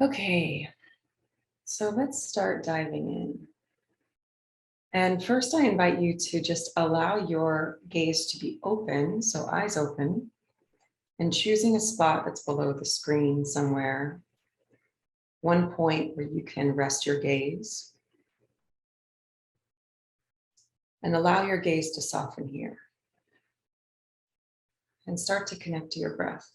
Okay, so let's start diving in. And first, I invite you to just allow your gaze to be open, so eyes open, and choosing a spot that's below the screen somewhere, one point where you can rest your gaze, and allow your gaze to soften here. And start to connect to your breath.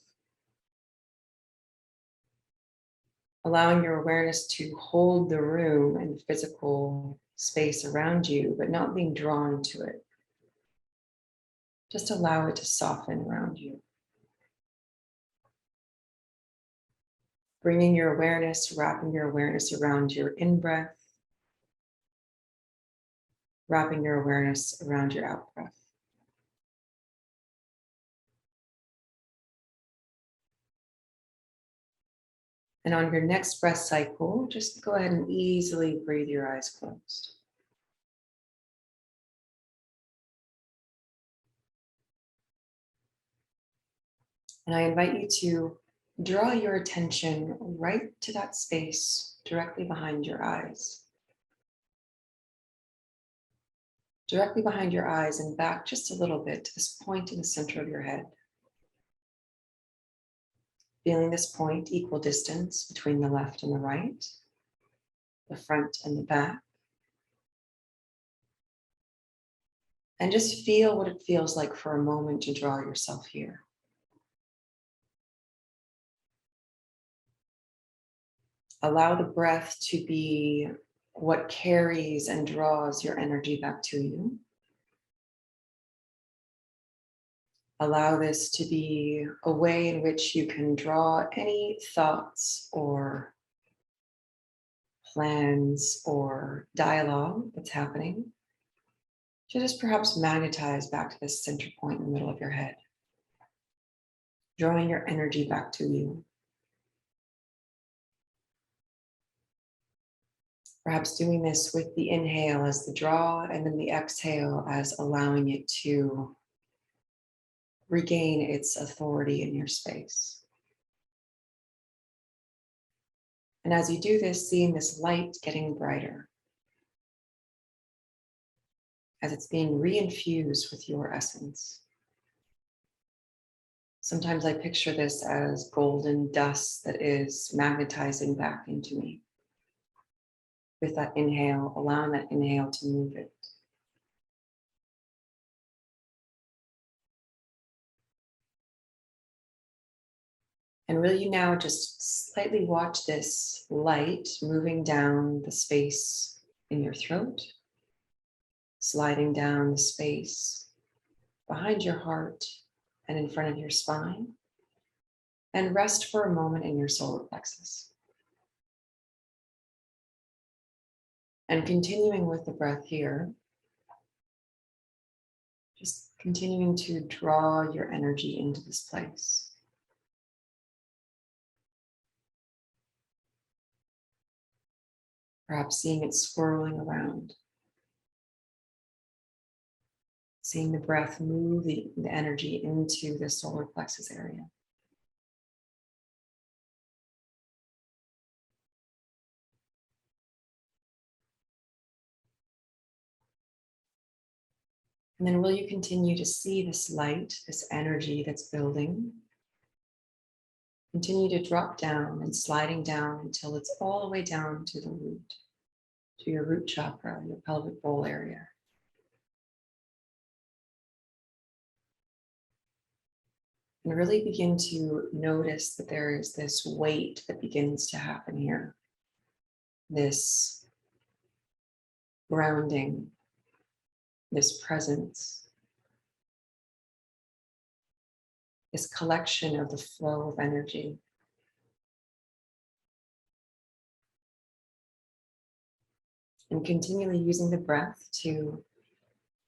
Allowing your awareness to hold the room and physical space around you, but not being drawn to it. Just allow it to soften around you. Bringing your awareness, wrapping your awareness around your in-breath, wrapping your awareness around your out-breath. And on your next breath cycle, just go ahead and easily breathe your eyes closed. And I invite you to draw your attention right to that space directly behind your eyes. Directly behind your eyes and back just a little bit to this point in the center of your head. Feeling this point equal distance between the left and the right, the front and the back. And just feel what it feels like for a moment to draw yourself here. Allow the breath to be what carries and draws your energy back to you. Allow this to be a way in which you can draw any thoughts or plans or dialogue that's happening to just perhaps magnetize back to this center point in the middle of your head, drawing your energy back to you. Perhaps doing this with the inhale as the draw and then the exhale as allowing it to regain its authority in your space. And as you do this, seeing this light getting brighter as it's being reinfused with your essence. Sometimes I picture this as golden dust that is magnetizing back into me. With that inhale, allowing that inhale to move it. And will you now just slightly watch this light moving down the space in your throat, sliding down the space behind your heart and in front of your spine, and rest for a moment in your solar plexus. And continuing with the breath here, just continuing to draw your energy into this place. Perhaps seeing it swirling around. Seeing the breath move the energy into the solar plexus area. And then will you continue to see this light, this energy that's building? Continue to drop down and sliding down until it's all the way down to the root, to your root chakra, your pelvic bowl area. And really begin to notice that there is this weight that begins to happen here. This grounding, this presence, this collection of the flow of energy. And continually using the breath to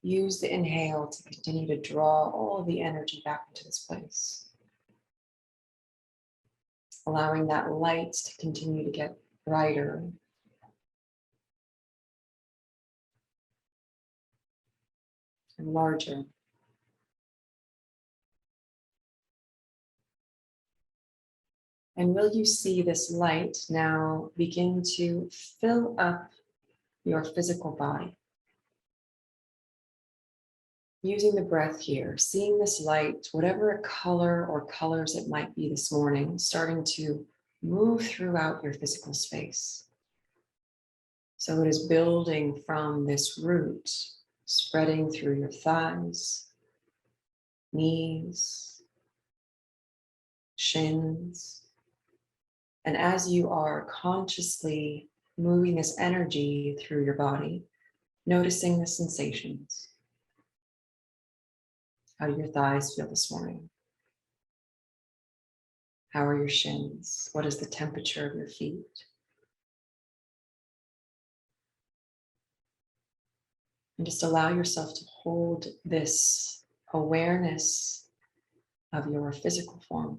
use the inhale to continue to draw all of the energy back into this place. Allowing that light to continue to get brighter. And larger. And will you see this light now begin to fill up your physical body? Using the breath here, seeing this light, whatever color or colors it might be this morning, starting to move throughout your physical space. So it is building from this root, spreading through your thighs, knees, shins. And as you are consciously moving this energy through your body, noticing the sensations. How do your thighs feel this morning? How are your shins? What is the temperature of your feet? And just allow yourself to hold this awareness of your physical form.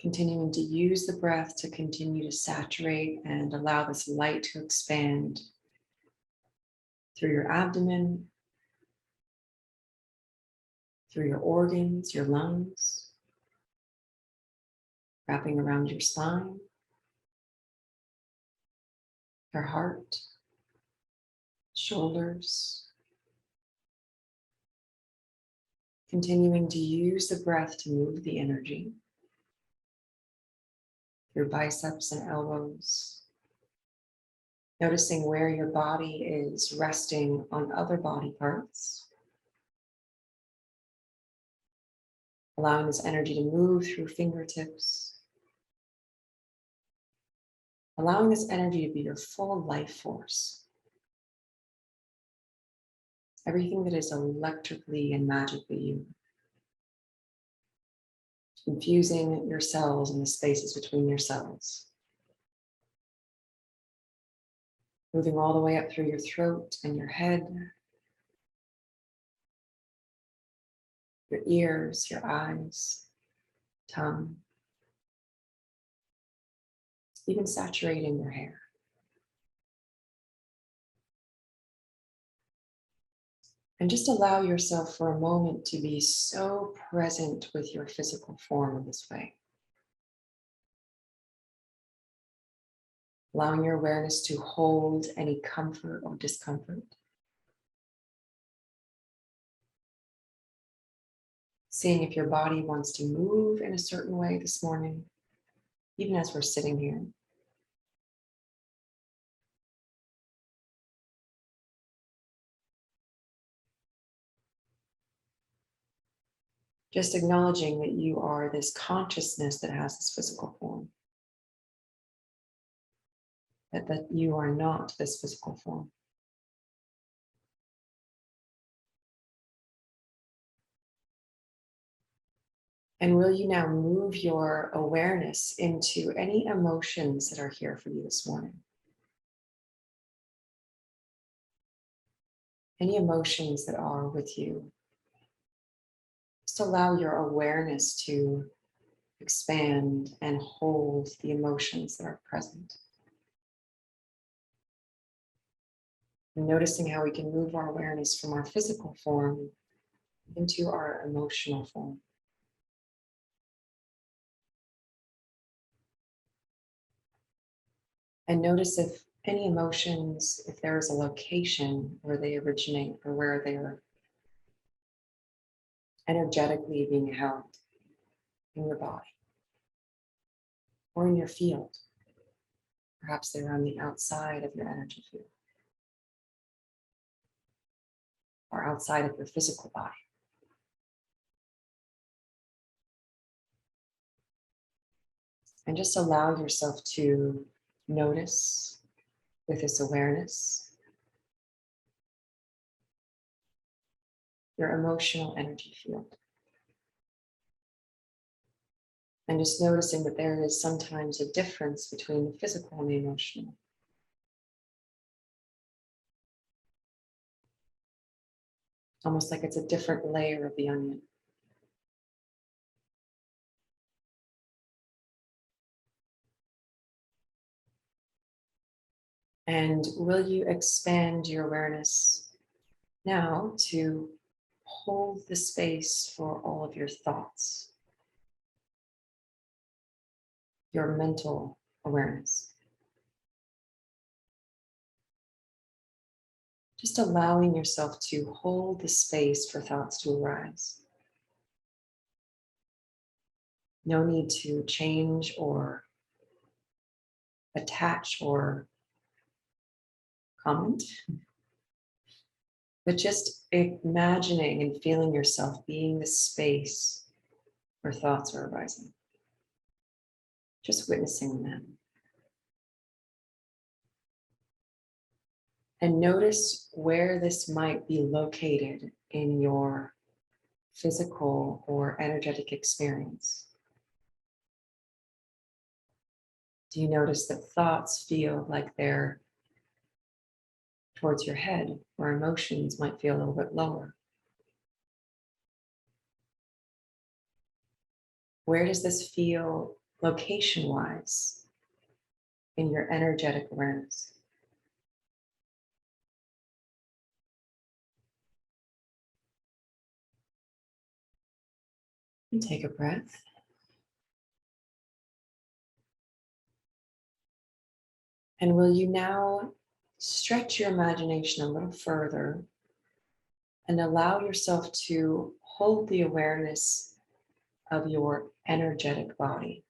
Continuing to use the breath to continue to saturate and allow this light to expand through your abdomen, through your organs, your lungs, wrapping around your spine, your heart, shoulders. Continuing to use the breath to move the energy through biceps and elbows. Noticing where your body is resting on other body parts. Allowing this energy to move through fingertips. Allowing this energy to be your full life force. Everything that is electrically and magically you. Infusing your cells and the spaces between your cells. Moving all the way up through your throat and your head, your ears, your eyes, tongue, even saturating your hair. And just allow yourself for a moment to be so present with your physical form in this way. Allowing your awareness to hold any comfort or discomfort. Seeing if your body wants to move in a certain way this morning, even as we're sitting here. Just acknowledging that you are this consciousness that has this physical form. That you are not this physical form. And will you now move your awareness into any emotions that are here for you this morning? Any emotions that are with you? Just allow your awareness to expand and hold the emotions that are present. And noticing how we can move our awareness from our physical form into our emotional form. And notice if any emotions, if there is a location where they originate or where they are energetically being held in your body or in your field. Perhaps they're on the outside of your energy field or outside of your physical body. And just allow yourself to notice with this awareness your emotional energy field. And just noticing that there is sometimes a difference between the physical and the emotional. Almost like it's a different layer of the onion. And will you expand your awareness now to hold the space for all of your thoughts? your mental awareness. Just allowing yourself to hold the space for thoughts to arise. No need to change or attach or comment, but just imagining and feeling yourself being the space where thoughts are arising. Just witnessing them. And notice where this might be located in your physical or energetic experience. Do you notice that thoughts feel like they're towards your head, where emotions might feel a little bit lower? Where does this feel location-wise in your energetic awareness? And take a breath. And will you now stretch your imagination a little further and allow yourself to hold the awareness of your energetic body?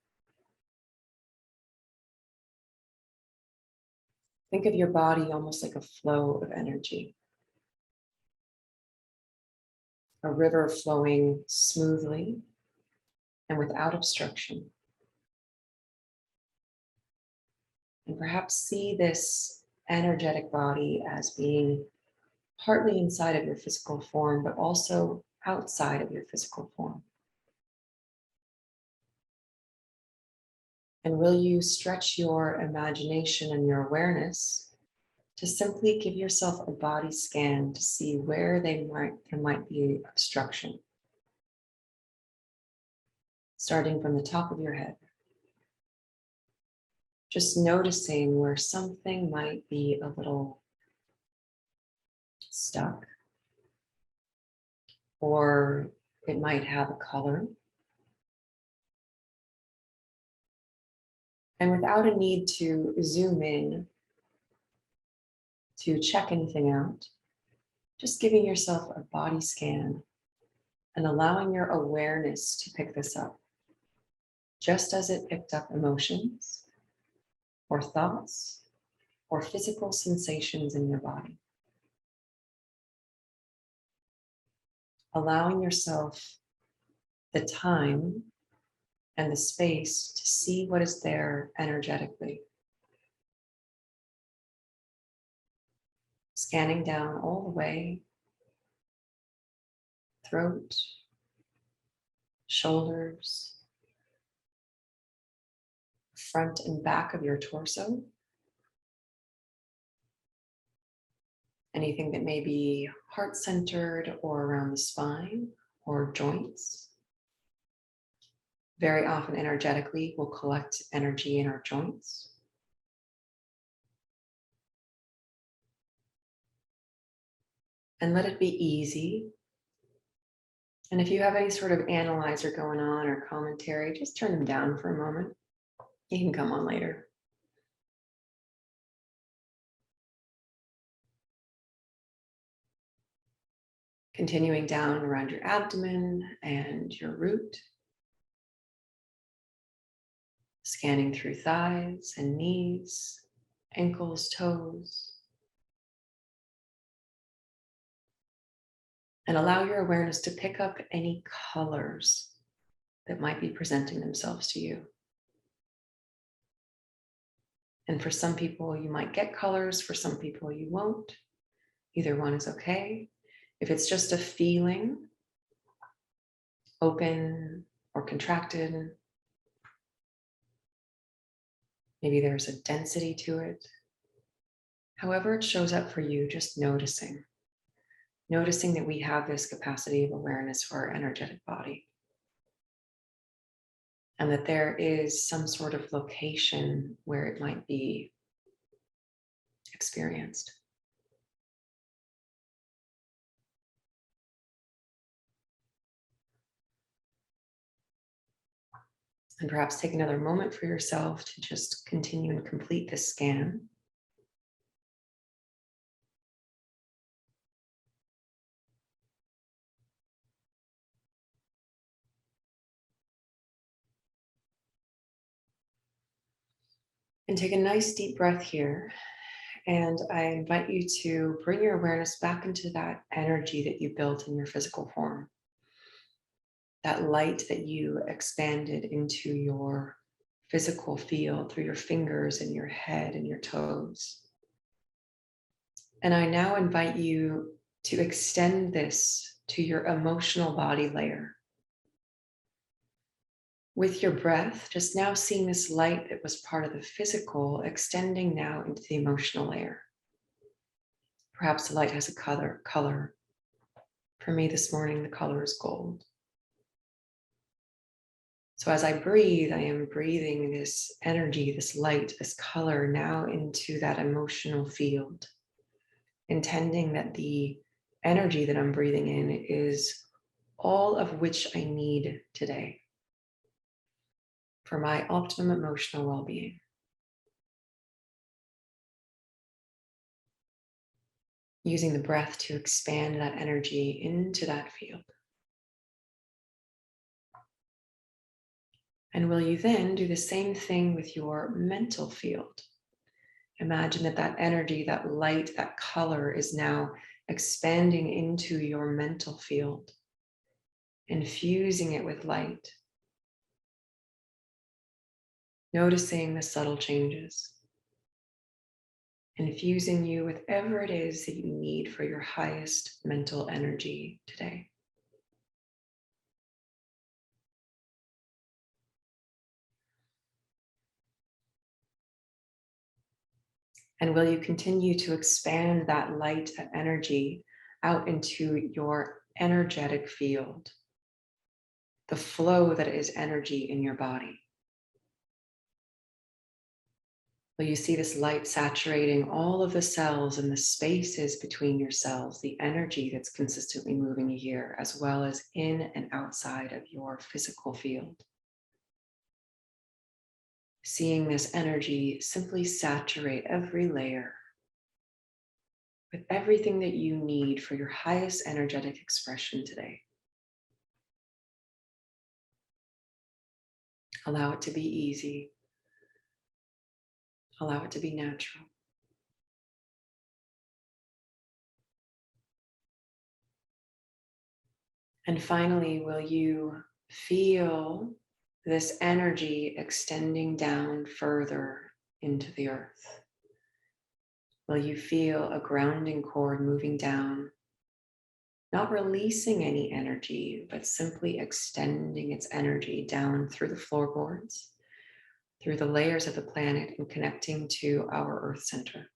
Think of your body almost like a flow of energy, a river flowing smoothly and without obstruction. And perhaps see this energetic body as being partly inside of your physical form, but also outside of your physical form. And will you stretch your imagination and your awareness to simply give yourself a body scan to see where there might be obstruction, starting from the top of your head. Just noticing where something might be a little stuck, or it might have a color. And without a need to zoom in to check anything out, just giving yourself a body scan and allowing your awareness to pick this up, just as it picked up emotions or thoughts or physical sensations in your body. Allowing yourself the time and the space to see what is there energetically. Scanning down all the way, throat, shoulders, front and back of your torso. Anything that may be heart-centered or around the spine or joints. Very often energetically, we'll collect energy in our joints. And let it be easy. And if you have any sort of analyzer going on or commentary, just turn them down for a moment. You can come on later. Continuing down around your abdomen and your root. Scanning through thighs and knees, ankles, toes. And allow your awareness to pick up any colors that might be presenting themselves to you. And for some people, you might get colors. For some people, you won't. Either one is okay. If it's just a feeling, open or contracted, maybe there's a density to it. However it shows up for you, just noticing. Noticing that we have this capacity of awareness for our energetic body. And that there is some sort of location where it might be experienced. And perhaps take another moment for yourself to just continue and complete this scan. And take a nice deep breath here. And I invite you to bring your awareness back into that energy that you built in your physical form. That light that you expanded into your physical field through your fingers and your head and your toes. And I now invite you to extend this to your emotional body layer. With your breath, just now seeing this light that was part of the physical extending now into the emotional layer. Perhaps the light has a color. For me this morning, the color is gold. So as I breathe, I am breathing this energy, this light, this color now into that emotional field, intending that the energy that I'm breathing in is all of which I need today for my optimum emotional well-being. Using the breath to expand that energy into that field. And will you then do the same thing with your mental field? Imagine that that energy, that light, that color is now expanding into your mental field, infusing it with light, noticing the subtle changes, infusing you with whatever it is that you need for your highest mental energy today. And will you continue to expand that light, that energy out into your energetic field, the flow that is energy in your body? Will you see this light saturating all of the cells and the spaces between your cells, the energy that's consistently moving here, as well as in and outside of your physical field? Seeing this energy simply saturate every layer with everything that you need for your highest energetic expression today. Allow it to be easy. Allow it to be natural. And finally, will you feel this energy extending down further into the earth? Will you feel a grounding cord moving down, not releasing any energy, but simply extending its energy down through the floorboards, through the layers of the planet, and connecting to our earth center?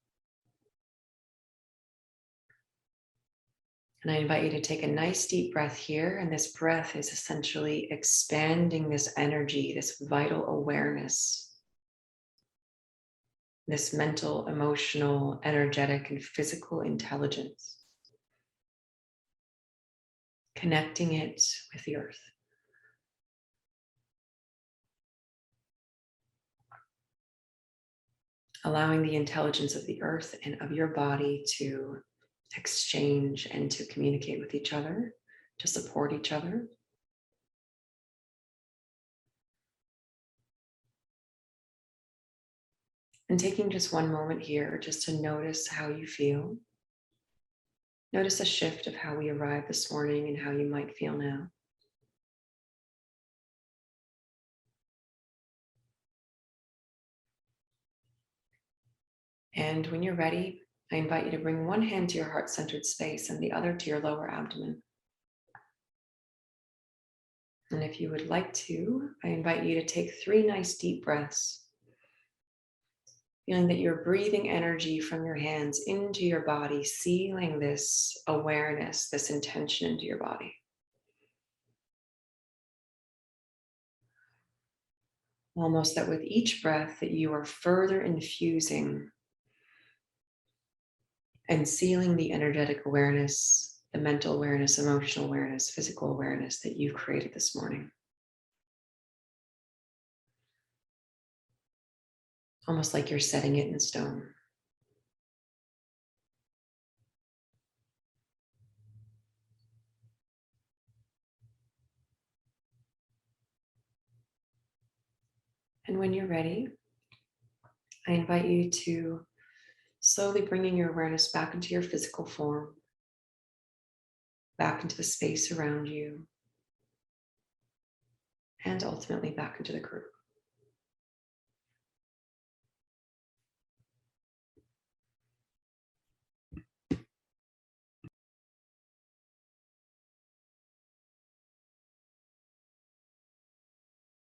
And I invite you to take a nice deep breath here. And this breath is essentially expanding this energy, this vital awareness, this mental, emotional, energetic, and physical intelligence, connecting it with the earth. Allowing the intelligence of the earth and of your body to exchange and to communicate with each other, to support each other. And taking just one moment here just to notice how you feel. Notice a shift of how we arrived this morning and how you might feel now. And when you're ready, I invite you to bring one hand to your heart-centered space and the other to your lower abdomen. And if you would like to, I invite you to take 3 nice deep breaths, feeling that you're breathing energy from your hands into your body, sealing this awareness, this intention into your body. Almost that with each breath that you are further infusing and sealing the energetic awareness, the mental awareness, emotional awareness, physical awareness that you've created this morning. almost like you're setting it in stone. And when you're ready, I invite you to slowly bringing your awareness back into your physical form, back into the space around you, and ultimately back into the group.